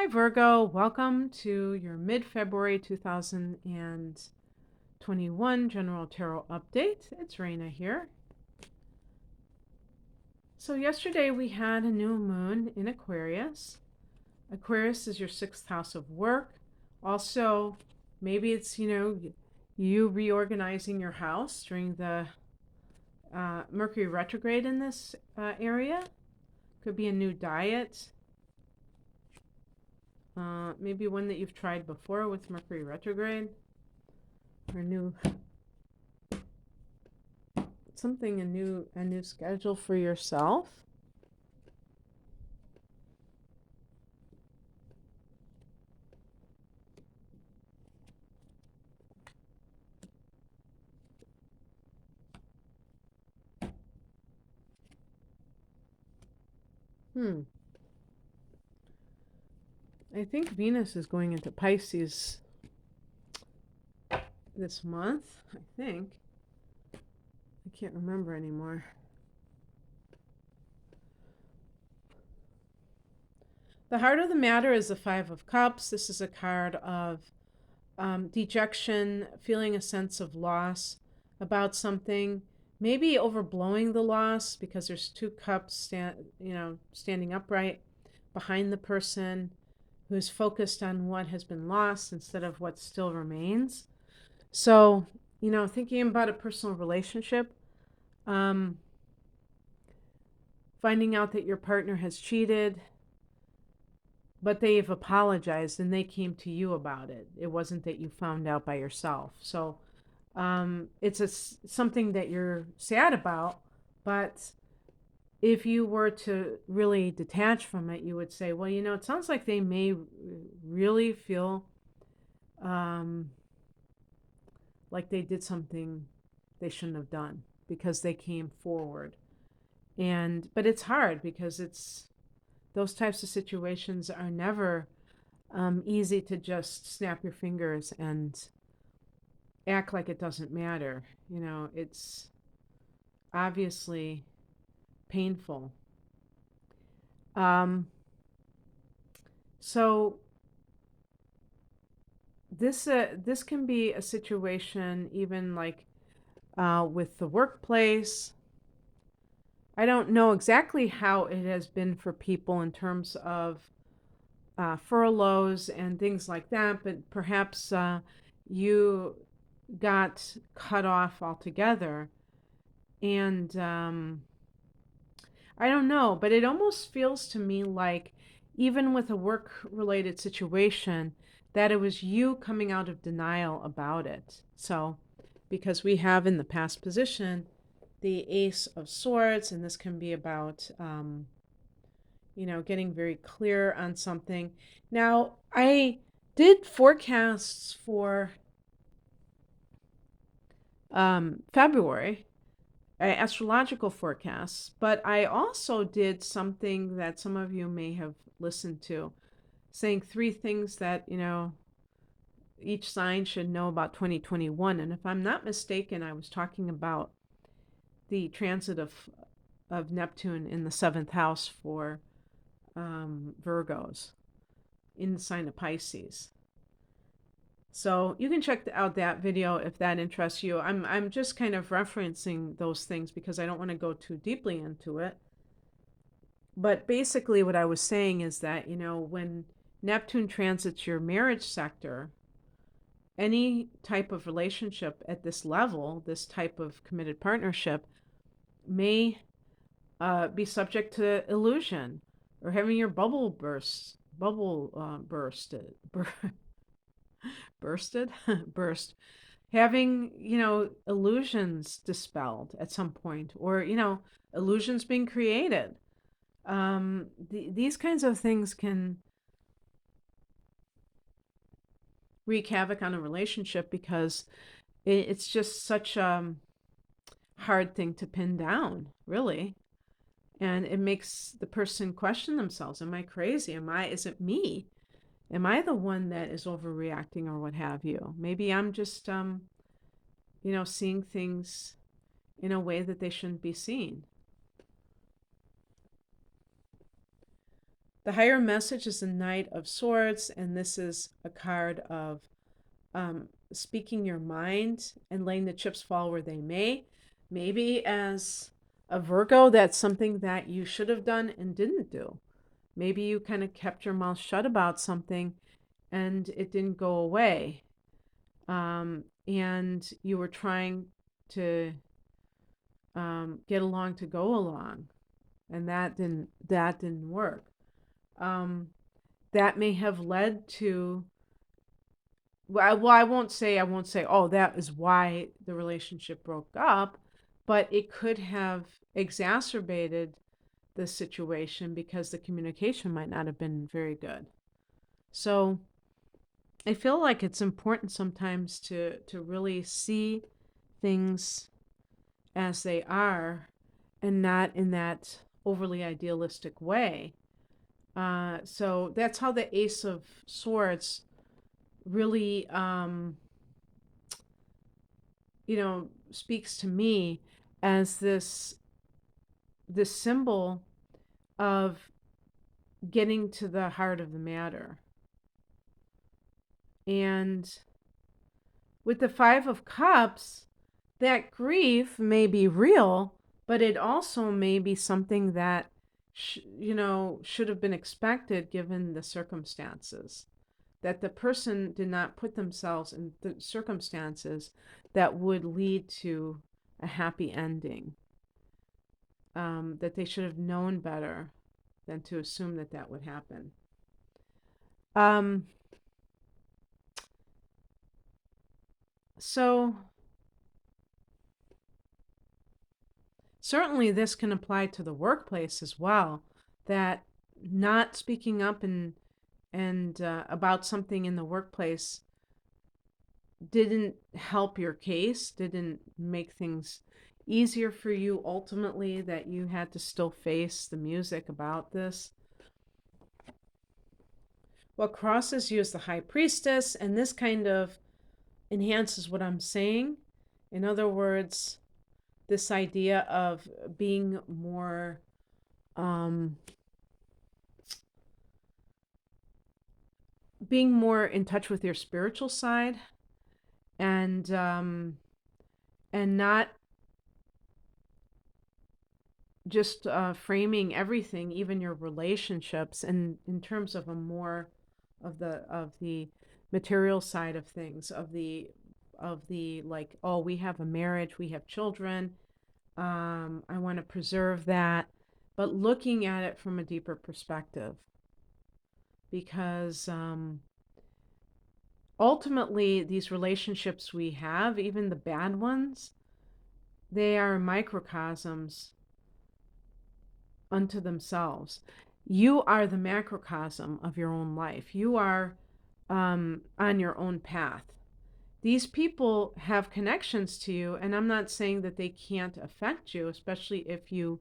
Hi, Virgo. Welcome to your mid-February 2021 General Tarot Update. It's Raina here. So yesterday we had a new moon in Aquarius. Aquarius is your sixth house of work. Also, maybe it's, you reorganizing your house during the Mercury retrograde in this area. Could be a new diet. Maybe one that you've tried before with Mercury retrograde, or a new schedule for yourself. I think Venus is going into Pisces this month. I think. I can't remember anymore. The heart of the matter is the Five of Cups. This is a card of dejection, feeling a sense of loss about something, maybe overblowing the loss because there's two cups standing upright behind the person who's focused on what has been lost instead of what still remains. So, thinking about a personal relationship, finding out that your partner has cheated, but they've apologized and they came to you about it. It wasn't that you found out by yourself. So it's something that you're sad about, but if you were to really detach from it, you would say, well, it sounds like they may really feel like they did something they shouldn't have done because they came forward. But it's hard because those types of situations are never easy to just snap your fingers and act like it doesn't matter. It's obviously painful. So this can be a situation even like with the workplace. I don't know exactly how it has been for people in terms of furloughs and things like that, but perhaps you got cut off altogether. And I don't know, but it almost feels to me like, even with a work related situation, that it was you coming out of denial about it. So, because we have in the past position the Ace of Swords, and this can be about, getting very clear on something. Now, I did forecasts for February, astrological forecasts, but I also did something that some of you may have listened to, saying 3 things that, each sign should know about 2021. And if I'm not mistaken, I was talking about the transit of Neptune in the 7th house for Virgos in the sign of Pisces. So you can check out that video if that interests you. I'm just kind of referencing those things because I don't want to go too deeply into it. But basically what I was saying is that, when Neptune transits your marriage sector, any type of relationship at this level, this type of committed partnership, may be subject to illusion or having your bubble burst, bursted, burst, having, illusions dispelled at some point, or, illusions being created. These kinds of things can wreak havoc on a relationship because it's just such a hard thing to pin down, really. And it makes the person question themselves. Am I crazy? Is it me? Am I the one that is overreacting or what have you? Maybe I'm just, seeing things in a way that they shouldn't be seen. The higher message is the Knight of Swords, and this is a card of speaking your mind and letting the chips fall where they may. Maybe as a Virgo, that's something that you should have done and didn't do. Maybe you kind of kept your mouth shut about something and it didn't go away. And you were trying to get along to go along, and that didn't work. That may have led to, well, I won't say, oh, that is why the relationship broke up, but it could have exacerbated the situation because the communication might not have been very good. So I feel like it's important sometimes to really see things as they are and not in that overly idealistic way. So that's how the Ace of Swords really, speaks to me as this symbol of getting to the heart of the matter. And with the Five of Cups, that grief may be real, but it also may be something that should have been expected given the circumstances. That the person did not put themselves in the circumstances that would lead to a happy ending. That they should have known better than to assume that that would happen. So certainly this can apply to the workplace as well, that not speaking up and about something in the workplace didn't help your case, didn't make things easier for you ultimately, that you had to still face the music about this. What crosses you is the High Priestess, and this kind of enhances what I'm saying. In other words, this idea of being more in touch with your spiritual side, and not just framing everything, even your relationships, and in terms of a more of the material side of things, of the like, oh, we have a marriage, we have children, I want to preserve that, but looking at it from a deeper perspective, because ultimately these relationships we have, even the bad ones, they are microcosms unto themselves. You are the macrocosm of your own life. You are on your own path. These people have connections to you, and I'm not saying that they can't affect you, especially if you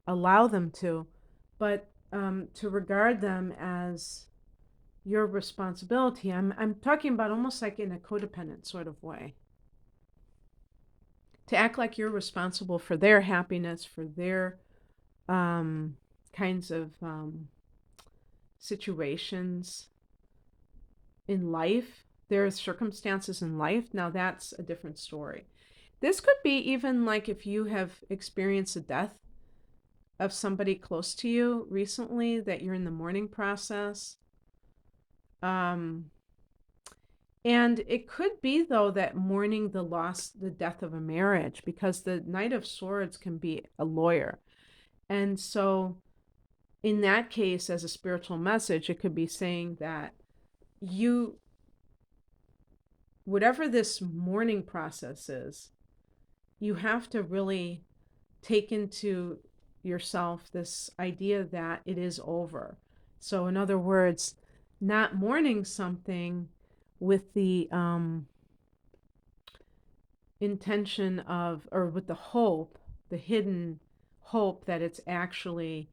allow them to, but to regard them as your responsibility. I'm talking about almost like in a codependent sort of way. To act like you're responsible for their happiness, for their kinds of situations in life, their circumstances in life. Now that's a different story. This could be even like if you have experienced a death of somebody close to you recently, that you're in the mourning process. And it could be, though, that mourning the death of a marriage, because the Knight of Swords can be a lawyer. And so in that case, as a spiritual message, it could be saying that whatever this mourning process is, you have to really take into yourself this idea that it is over. So in other words, not mourning something with the intention of, or with the hope, the hidden hope that it's actually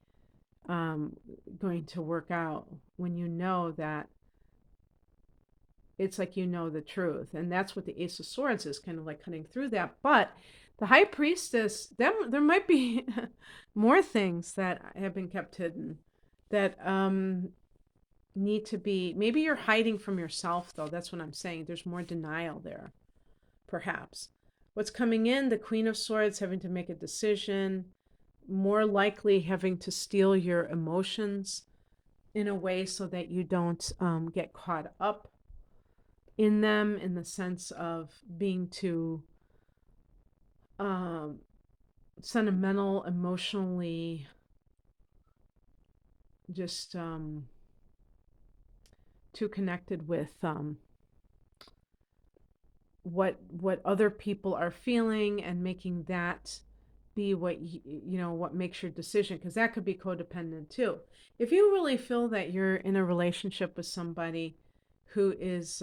going to work out, when you know that it's like the truth. And that's what the Ace of Swords is, kind of like cutting through that. But the High Priestess, there might be more things that have been kept hidden that need to be, maybe you're hiding from yourself though. That's what I'm saying. There's more denial there, perhaps. What's coming in, the Queen of Swords having to make a decision, more likely having to steal your emotions in a way so that you don't get caught up in them, in the sense of being too um, sentimental, emotionally, just too connected with what other people are feeling, and making that be what you know, what makes your decision, because that could be codependent too. If you really feel that you're in a relationship with somebody who is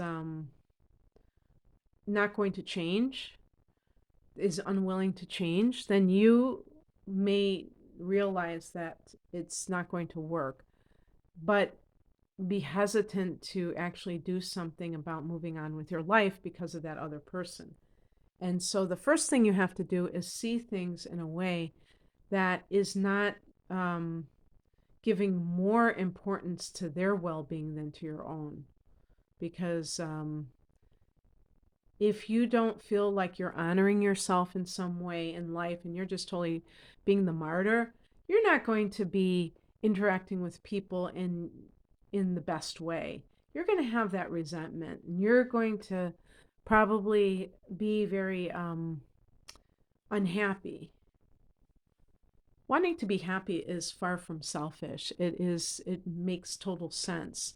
not going to change, is unwilling to change, then you may realize that it's not going to work, but be hesitant to actually do something about moving on with your life because of that other person. And so the first thing you have to do is see things in a way that is not giving more importance to their well being than to your own. Because if you don't feel like you're honoring yourself in some way in life, and you're just totally being the martyr, you're not going to be interacting with people in the best way. You're going to have that resentment, and you're going to probably be very unhappy. Wanting to be happy is far from selfish. It makes total sense.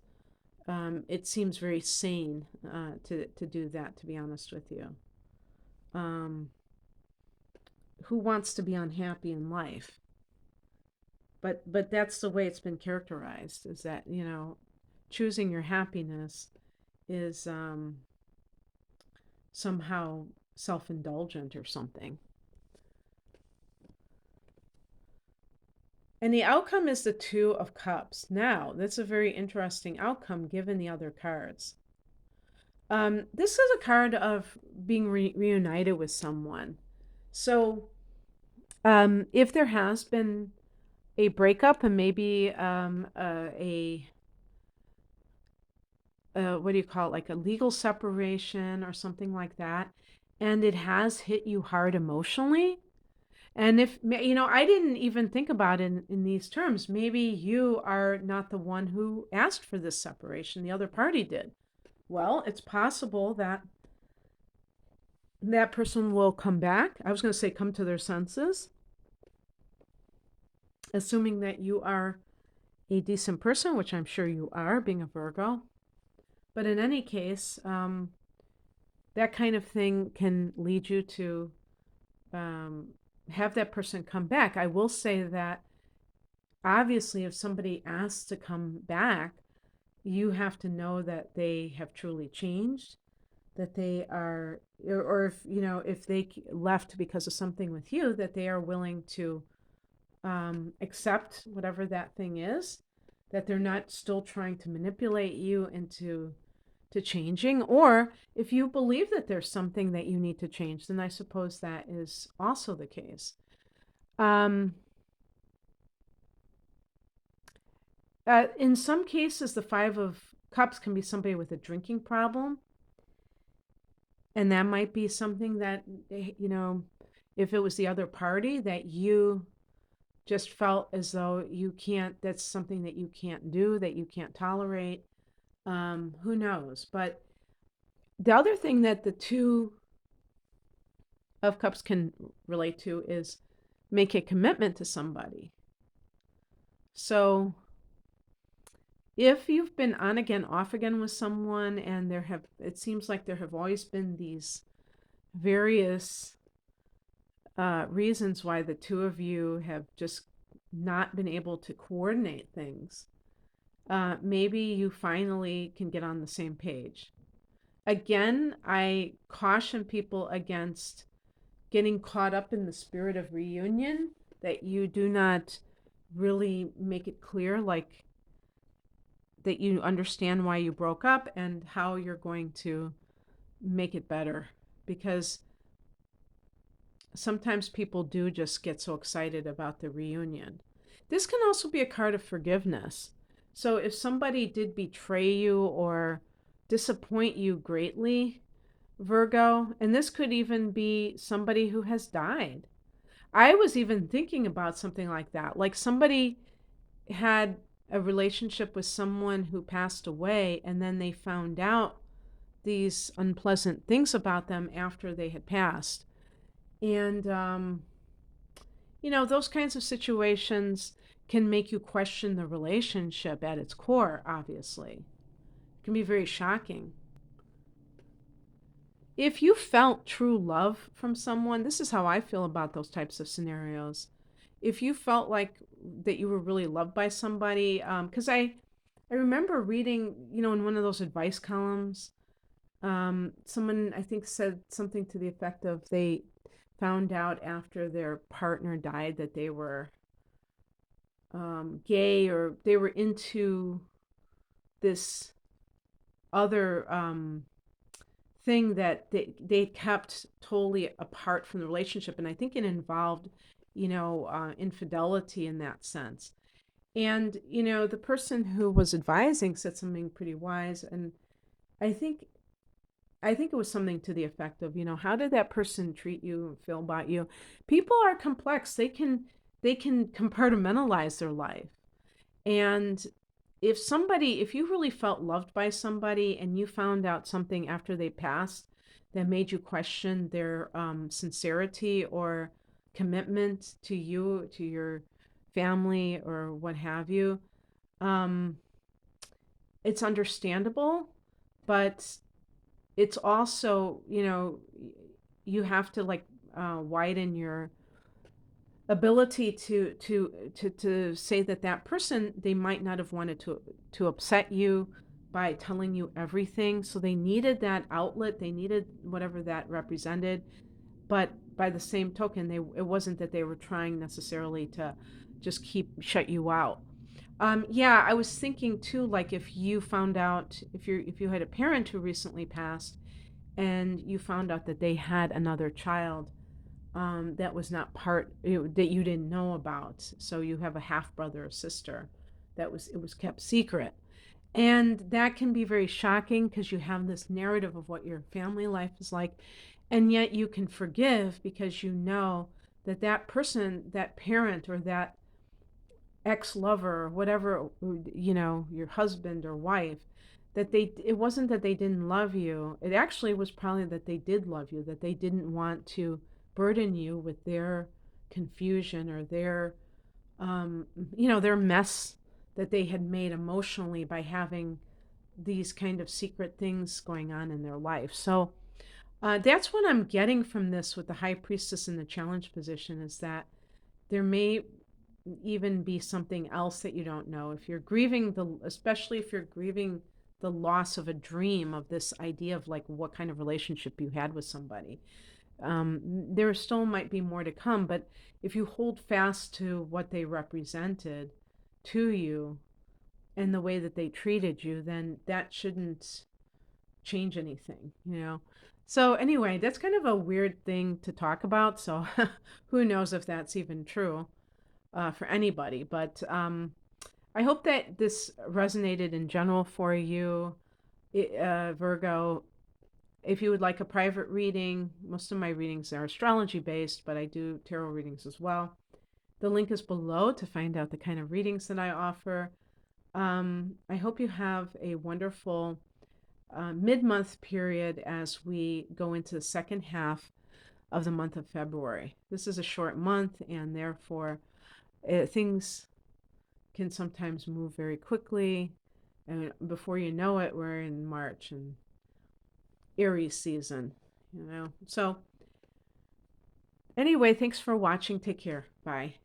It seems very sane to do that, to be honest with you. Um, who wants to be unhappy in life? But that's the way it's been characterized, is that, you know, choosing your happiness is somehow self-indulgent or something. And the outcome is the Two of Cups. Now, that's a very interesting outcome given the other cards. This is a card of being reunited with someone. So, if there has been a breakup, and maybe what do you call it, like a legal separation or something like that, and it has hit you hard emotionally. And if, you know, I didn't even think about it in these terms. Maybe you are not the one who asked for this separation, the other party did. Well, it's possible that that person will come back. I was going to say come to their senses, assuming that you are a decent person, which I'm sure you are, being a Virgo. But in any case, that kind of thing can lead you to have that person come back. I will say that obviously, if somebody asks to come back, you have to know that they have truly changed, that they are, or if, you know, if they left because of something with you, that they are willing to accept whatever that thing is, that they're not still trying to manipulate you into changing. Or if you believe that there's something that you need to change, then I suppose that is also the case. In some cases, the Five of Cups can be somebody with a drinking problem. And that might be something that, you know, if it was the other party, that you just felt as though you can't, that's something that you can't do, that you can't tolerate. Who knows? But the other thing that the Two of Cups can relate to is make a commitment to somebody. So if you've been on again, off again with someone, and it seems like there have always been these various reasons why the two of you have just not been able to coordinate things, maybe you finally can get on the same page. Again, I caution people against getting caught up in the spirit of reunion, that you do not really make it clear, like, that you understand why you broke up and how you're going to make it better. Because sometimes people do just get so excited about the reunion. This can also be a card of forgiveness. So if somebody did betray you or disappoint you greatly, Virgo, and this could even be somebody who has died. I was even thinking about something like that. Like somebody had a relationship with someone who passed away, and then they found out these unpleasant things about them after they had passed. And, those kinds of situations can make you question the relationship at its core, obviously. It can be very shocking. If you felt true love from someone, this is how I feel about those types of scenarios. If you felt like that you were really loved by somebody, because I remember reading, in one of those advice columns, someone I think said something to the effect of they found out after their partner died that they were gay, or they were into this other thing that they kept totally apart from the relationship. And I think it involved, infidelity in that sense. And, the person who was advising said something pretty wise. And I think it was something to the effect of, how did that person treat you and feel about you? People are complex. They can compartmentalize their life. And if you really felt loved by somebody and you found out something after they passed that made you question their sincerity or commitment to you, to your family, or what have you, um, it's understandable, but it's also, you have to like widen your ability to say that that person, they might not have wanted to upset you by telling you everything, so they needed that outlet, they needed whatever that represented. But by the same token, it wasn't that they were trying necessarily to just keep shut you out. Yeah, I was thinking too, like if you found out, if you had a parent who recently passed and you found out that they had another child, that was not that you didn't know about. So you have a half brother or sister it was kept secret. And that can be very shocking because you have this narrative of what your family life is like. And yet you can forgive because you know that that person, that parent, or that ex-lover, or whatever, your husband or wife, it wasn't that they didn't love you. It actually was probably that they did love you, that they didn't want to burden you with their confusion or their mess that they had made emotionally by having these kind of secret things going on in their life. So that's what I'm getting from this with the high priestess in the challenge position, is that there may even be something else that you don't know. If you're grieving especially if you're grieving the loss of a dream, of this idea of like what kind of relationship you had with somebody, there still might be more to come. But if you hold fast to what they represented to you and the way that they treated you, then that shouldn't change anything. So anyway, that's kind of a weird thing to talk about. So who knows if that's even true for anybody. But I hope that this resonated in general for you, Virgo. If you would like a private reading, most of my readings are astrology based, but I do tarot readings as well. The link is below to find out the kind of readings that I offer. I hope you have a wonderful mid-month period as we go into the second half of the month of February. This is a short month, and therefore things can sometimes move very quickly. And before you know it, we're in March and Aries season. So anyway, thanks for watching. Take care. Bye.